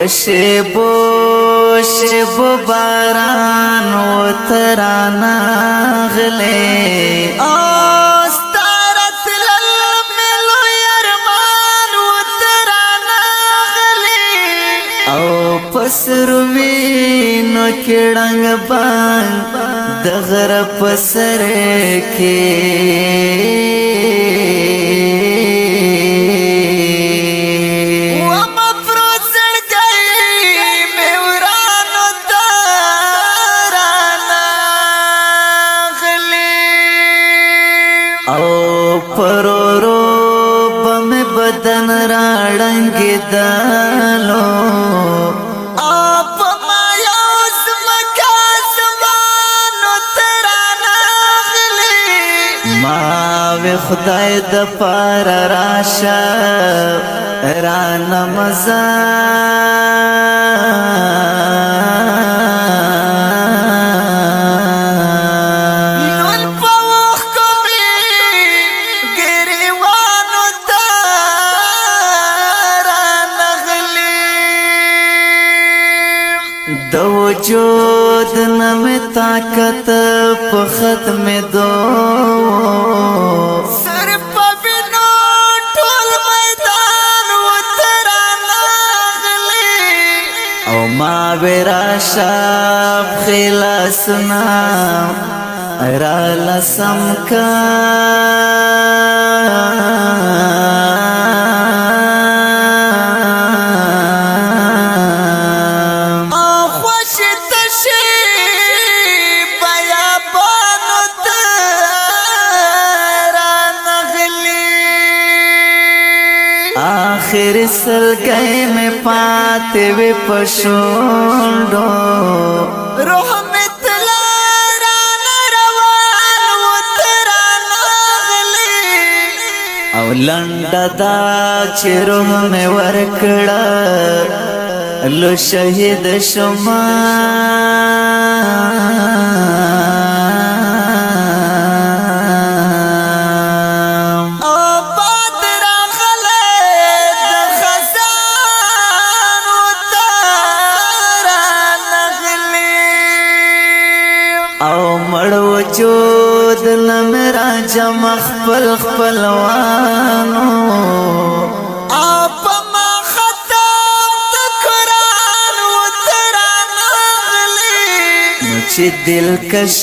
شیبو شیبو باران و ترانا غلی ستارت للملو یرمان و ترانا غلی او پسروینو کڑنگ بان دغر پسر کی او پرورو بم بدن راڑنگی دالو آپ مایوس مکاس مانو ترانا غلی ماوی خدای د پار راشا رانا دو وجود نم طاقت په ختم دو سر په بنو ټول میدان و ترانا غلی او ما ورا شاب خلاصنا را لسم کا آخر سلگئی میں پاتے وی پشوندو روح میں تلارانا روان و ترانا غلی او لنڈا دا چی روح میں ورکڑا لو شہید شما او مړ وجود نمرا جمع خپل خپلوانو آپ ما ختم د قرآن و ترانا غلی نو چې دل کش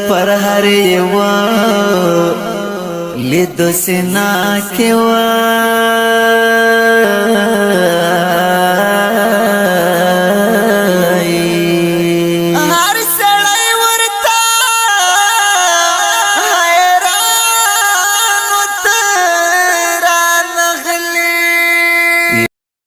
پر هر یو لیدو سینا کې و